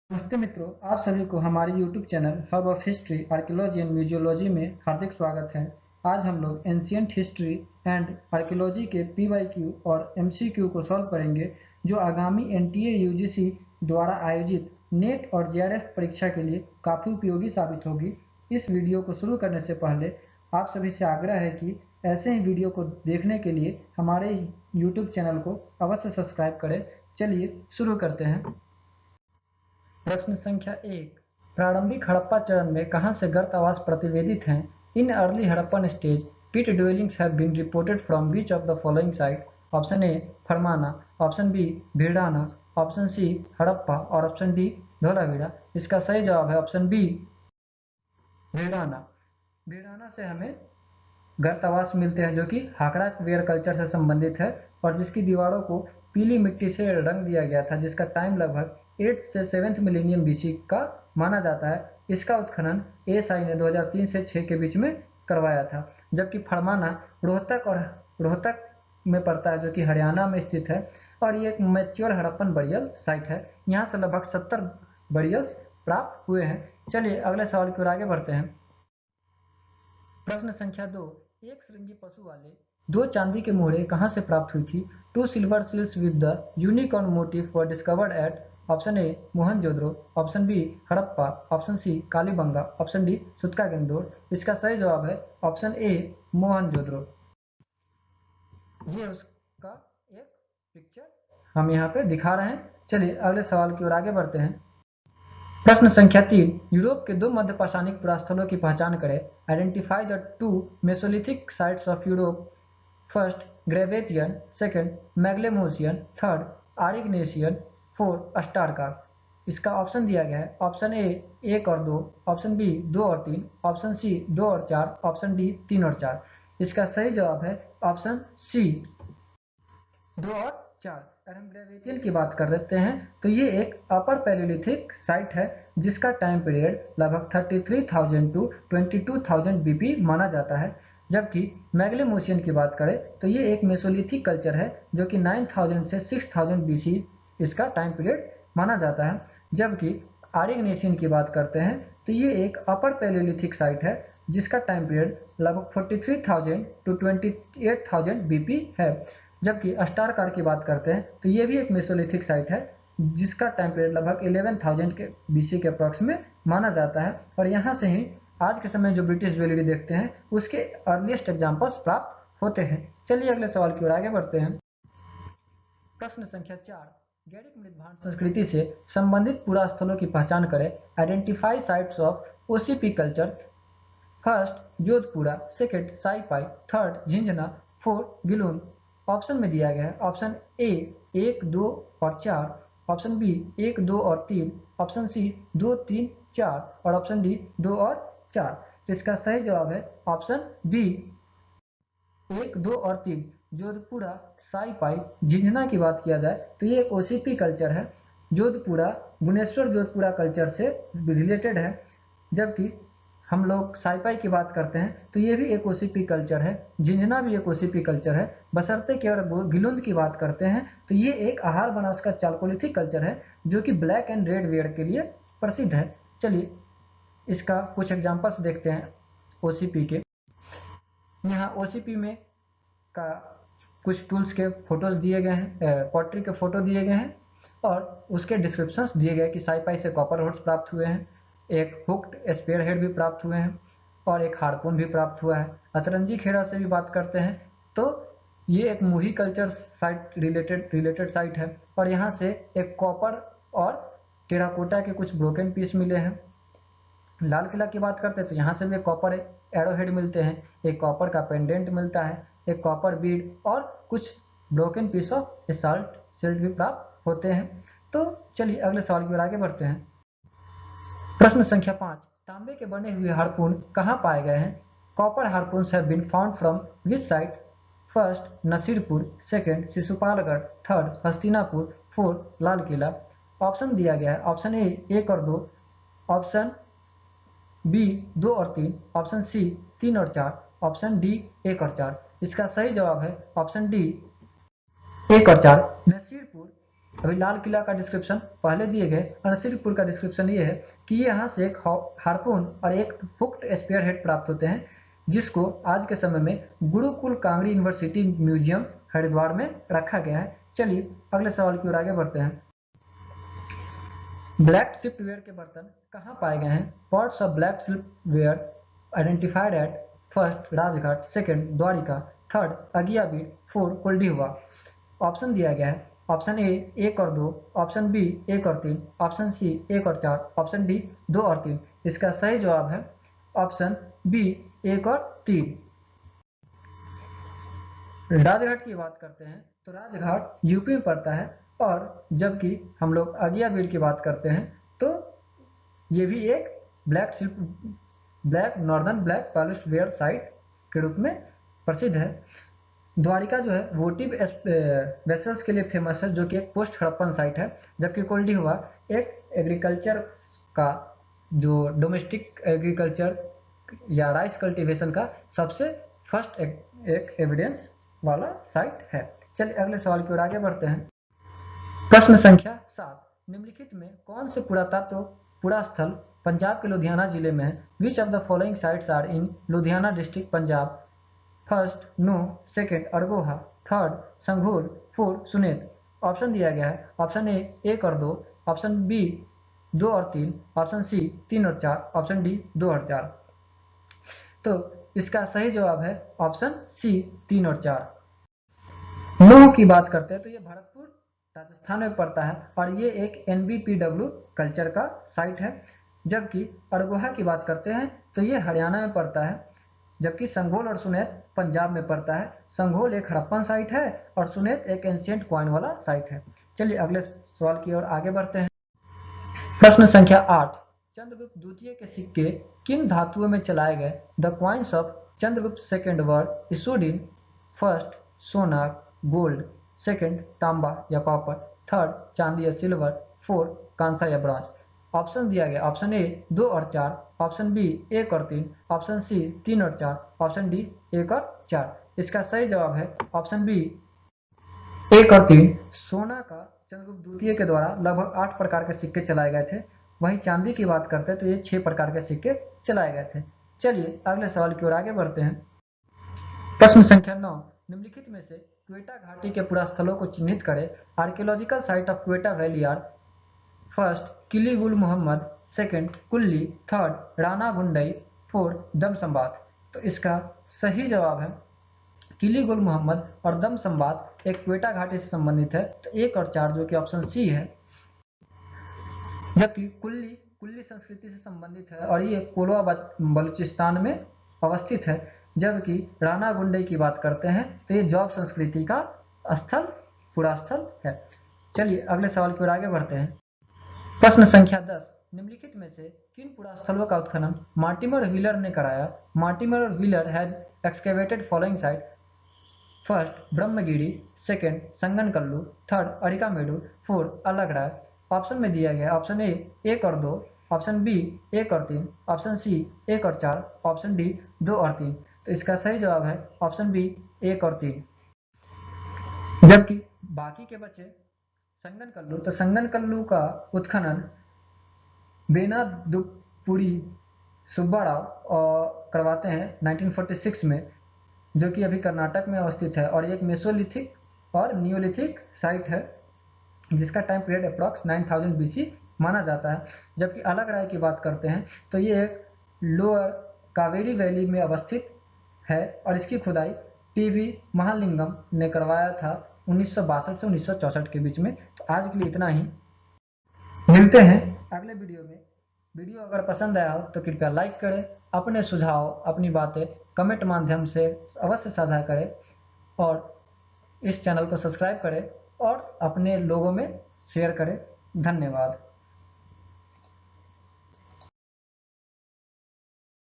नमस्ते मित्रों, आप सभी को हमारे YouTube channel hub of history, archaeology and museology में हार्दिक स्वागत है। आज हम लोग एंशिएंट हिस्ट्री एंड आर्कियोलॉजी के PYQ और MCQ को सॉल्व करेंगे, जो आगामी NTA UGC द्वारा आयोजित नेट और JRF परीक्षा के लिए काफ़ी उपयोगी साबित होगी। इस वीडियो को शुरू करने से पहले आप सभी से आग्रह है कि ऐसे ही वीडियो को देखने के लिए हमारे YouTube चैनल को अवश्य सब्सक्राइब करें। चलिए शुरू करते हैं। प्रश्न संख्या 1, प्रारंभिक हड़प्पा चरण में कहां से गर्त आवास प्रतिवेदित हैं? In early Harappan stage pit dwellings have been reported from which of the following site? Option A Farmana, option B Bhirrana, option C Harappa और ऑप्शन डी धोलावीरा। इसका सही जवाब है ऑप्शन बी भीड़ाना। भीड़ाना से हमें गर्त आवास मिलते हैं जो कि हाकड़ा वेयर कल्चर से संबंधित है और जिसकी दीवारों को पीली मिट्टी से रंग दिया गया था, जिसका टाइम लगभग 8th से 7th मिलेनियम BC का माना जाता है। इसका उत्खनन ASI ने 2003 से 6 के बीच में करवाया था। जबकि फरमाना रोहतक में पड़ता है, जो कि हरियाणा में स्थित है और ये एक मैच्योर हड़प्पन बरियल साइट है। यहाँ से लगभग 70 बरियल्स प्राप्त हुए हैं। चलिए अगले सवाल की ओर आगे बढ़ते हैं। प्रश्न संख्या 2, एक श्रृंगी पशु वाले 2 चांदी के मोहरे कहां से प्राप्त हुई थी? 2 silver seals with the unicorn motif were discovered at option A Mohenjodaro, option B Harappa, option C Kalibanga, option D Sutkagendor. इसका सही जवाब है ऑप्शन ए मोहनजोदड़ो। ये उसका एक पिक्चर हम यहाँ पे दिखा रहे हैं। चलिए अगले सवाल की ओर आगे बढ़ते हैं। प्रश्न संख्या 3, यूरोप के 2 मध्य पाषाणिक पुरास्थलों की पहचान करें। Identify the 2 Mesolithic sites of Europe. First Gravettian, second Maglemosian, third Aurignacian, fourth Star Carr. इसका ऑप्शन दिया गया है ऑप्शन ए 1 और 2, ऑप्शन बी 2 और 3, ऑप्शन सी 2 और 4, ऑप्शन डी 3 और 4। इसका सही जवाब है ऑप्शन सी 2 और 4। अगर हम ग्रेवेटियन की बात कर लेते हैं तो ये एक अपर पैलियोलिथिक साइट है जिसका टाइम पीरियड लगभग 33,000 टू 22,000 BP माना जाता है। जबकि मैग्लेमोसियन की बात करें तो ये एक मेसोलिथिक कल्चर है जो कि 9,000 से 6,000 BC इसका टाइम पीरियड माना जाता है। जबकि आरिग्नेशियन की बात करते हैं तो ये एक अपर पैलियोलिथिक साइट है जिसका टाइम पीरियड लगभग 43,000 टू 28,000 BP है। जबकि अस्टारकार की बात करते हैं तो ये भी एक मेसोलिथिक साइट है जिसका टाइम पीरियड लगभग 11,000 के BC के अप्रॉक्स में माना जाता है और यहाँ से ही आज के समय जो ब्रिटिश ज्वेलरी देखते हैं उसके अर्लीस्ट एग्जाम्पल्स प्राप्त होते हैं। चलिए अगले सवाल की ओर आगे बढ़ते हैं। प्रश्न संख्या 4, गैरिक मृदभांड संस्कृति से संबंधित पुरास्थलों की पहचान करें। Identify sites of OCP culture. First Jodhpura, second Saipai, third Jhinjhana, fourth Gilund. Option में दिया गया है ऑप्शन ए 1, 2 और 4, ऑप्शन बी 1, 2 और 3, ऑप्शन सी 2, 3, 4 और ऑप्शन डी 2 और 4। तो इसका सही जवाब है ऑप्शन बी 1, 2 और 3। जोधपुरा, साइपाई, झिंझना की बात किया जाए तो ये एक OCP कल्चर है। जोधपुरा गुणेश्वर जोधपुरा कल्चर से रिलेटेड है। जबकि हम लोग साइपाई की बात करते हैं तो ये भी एक OCP कल्चर है। झिंझना भी एक OCP कल्चर है। बशर्ते कि अगर गिलुंद की बात करते हैं तो ये एक आहार बनास का चालकोलिथिक कल्चर है जो कि ब्लैक एंड रेड वेयर के लिए प्रसिद्ध है। चलिए इसका कुछ एग्जाम्पल्स देखते हैं OCP के। यहाँ OCP में का कुछ टूल्स के फोटोज दिए गए हैं, पॉटरी के फोटो दिए गए हैं और उसके डिस्क्रिप्शंस दिए गए कि साइपाई से कॉपर रोड्स प्राप्त हुए हैं, एक हुक्ड स्पेयर हेड भी प्राप्त हुए हैं और एक हारपून भी प्राप्त हुआ है। अतरंजी खेड़ा से भी बात करते हैं तो ये एक मुही कल्चर साइट रिलेटेड साइट है और यहाँ से एक कॉपर और टेराकोटा के कुछ ब्रोकन पीस मिले हैं। लाल किला की बात करते हैं तो यहाँ से भी कॉपर एरो हेड मिलते हैं, एक कॉपर का पेंडेंट मिलता है, एक कॉपर बीड और कुछ broken piece of salt silt भी प्राप्त होते हैं। तो चलिए अगले सवाल की ओर आगे बढ़ते हैं। प्रश्न संख्या 5, तांबे के बने हुए हारपून कहाँ पाए गए हैं? Copper harpoons have been found from which site? First Nasirpur, second Sisupalgarh, third Hastinapur, fourth Lal Qila. Option दिया गया है ऑप्शन ए 1 और 2, ऑप्शन बी 2 और 3, ऑप्शन सी 3 और 4, ऑप्शन डी 1 और 4। इसका सही जवाब है ऑप्शन डी 1 और 4। नसीरपुर अभी लाल किला का डिस्क्रिप्शन पहले दिए गए। अनसिरपुर का डिस्क्रिप्शन ये है कि यहाँ से एक हार्पून और एक हुक्ड स्पेयर हेड प्राप्त होते हैं, जिसको आज के समय में गुरुकुल कांगड़ी यूनिवर्सिटी म्यूजियम हरिद्वार में रखा गया है। चलिए अगले सवाल की ओर आगे बढ़ते हैं। ब्लैक सिल्कवेयर के बर्तन कहाँ पाए गए हैं? Parts of black silkware identified at first Rajghat, second Dwarika, third अगियाबीड, फोर कोल्डीहुआ। ऑप्शन दिया गया है। ऑप्शन ए 1 और 2, ऑप्शन बी 1 और 3, ऑप्शन सी 1 और 4, ऑप्शन डी 2 और 3। इसका सही जवाब है ऑप्शन बी 1 और 3। राजघाट की बात करते हैं तो राजघाट यूपी में पड़ता है, और जबकि हम लोग अगियाबीड की बात करते हैं तो ये भी एक black northern black polished where site के रूप में प्रसिद्ध है। द्वारिका जो है वोटिव वेसल्स के लिए फेमस है, जो कि एक पोस्ट हड़प्पन साइट है, जबकि कोल्डीहुआ एक एग्रीकल्चर का, जो डोमेस्टिक एग्रीकल्चर या राइस कल्टीवेशन का सबसे फर्स्ट एक एविडेंस वाला साइट है। चलिए अगले सवाल की ओर आगे बढ़ते हैं। प्रश्न संख्या 7, निम्नलिखित में कौन से पुरातत्व पुरास्थल पंजाब के लुधियाना जिले में है? Which of the following sites are in Ludhiana district Punjab? First Nuh, second Adgoha, third Sanghol, fourth Sunet. Option दिया गया है। ऑप्शन ए 1 और 2, ऑप्शन बी 2 और 3, ऑप्शन सी 3 और 4, ऑप्शन डी 2 और 4। तो इसका सही जवाब है ऑप्शन सी 3 और 4। नूह की बात करते हैं तो ये भरतपुर राजस्थान में पड़ता है, और ये एक NBPW कल्चर का साइट है। जबकि अड़गोहा की बात करते हैं तो ये हरियाणा में पड़ता है, जबकि संघोल और सुनेत पंजाब में पड़ता है। संघोल एक हड़प्पन साइट है और सुनेत एक एंशिएंट कॉइन वाला साइट है। चलिए अगले सवाल की ओर आगे बढ़ते हैं। प्रश्न संख्या 8, चंद्रगुप्त द्वितीय के सिक्के किन धातुओं में चलाए गए? The coins of Chandragupta second were issued in first सोना गोल्ड, सेकंड तांबा या कॉपर, थर्ड चांदी या सिल्वर, फोर्थ कांसा या ब्रॉन्ज। ऑप्शन दिया गया। ऑप्शन ए 2 और 4, ऑप्शन बी 1 और 3, ऑप्शन सी 3 और 4, ऑप्शन डी 1 और 4। इसका सही जवाब है ऑप्शन बी 1 और 3। सोना का चंद्रगुप्त द्वितीय के द्वारा लगभग 8 प्रकार के सिक्के चलाए गए थे। वहीं चांदी की बात करते हैं तो ये 6 प्रकार के सिक्के चलाए गए थे। चलिए अगले सवाल की ओर आगे बढ़ते हैं। प्रश्न संख्या 9, निम्नलिखित में से क्वेटा घाटी के पुरास्थलों को चिन्हित करें। Archaeological site of Quetta valley are first Kili Gul Mohammad, second Kulli, third Rana Ghundai, fourth Damb Sadaat. तो इसका सही जवाब है किली गुल मोहम्मद और दम संबात एक क्वेटा घाटी से संबंधित है। तो 1 और 4 जो कि ऑप्शन सी है। जबकि कुल्ली संस्कृति से संबंधित है और ये कोलवा बलूचिस्तान में अवस्थित है। जबकि राणा गुंडई की बात करते हैं तो ये जॉब संस्कृति का स्थल पुरास्थल है। चलिए अगले सवाल की ओर आगे बढ़ते हैं। प्रश्न संख्या 10, निम्नलिखित में से किन पुरास्थलों का उत्खनन मार्टिमर व्हीलर ने कराया? Mortimer Wheeler had excavated following site. First Brahmagiri, second Sanganakallu, third Arikamedu, fourth Alagarai. Option में दिया गया। ऑप्शन ए 1 और 2, ऑप्शन बी 1 और 3, ऑप्शन सी 1 और 4, ऑप्शन डी 2 और 3। तो इसका सही जवाब है ऑप्शन बी 1 और 3। जबकि बाकी के बचे संगनकल्लू, तो संगनकल्लू का उत्खनन बेनादुपुरी सुब्बा राव करवाते हैं 1946 में, जो कि अभी कर्नाटक में अवस्थित है, और एक मेसोलिथिक और नियोलिथिक साइट है जिसका टाइम पीरियड अप्रॉक्स 9000 BC माना जाता है। जबकि अलगराय की बात करते हैं तो ये एक लोअर कावेरी वैली में अवस्थित है, और इसकी खुदाई टीवी महालिंगम ने करवाया था 1962 से 1964 के बीच में। तो आज के लिए इतना ही, मिलते हैं अगले वीडियो में। वीडियो अगर पसंद आया हो तो कृपया लाइक करें, अपने सुझाव अपनी बातें कमेंट माध्यम से अवश्य साझा करें, और इस चैनल को सब्सक्राइब करें और अपने लोगों में शेयर करें। धन्यवाद।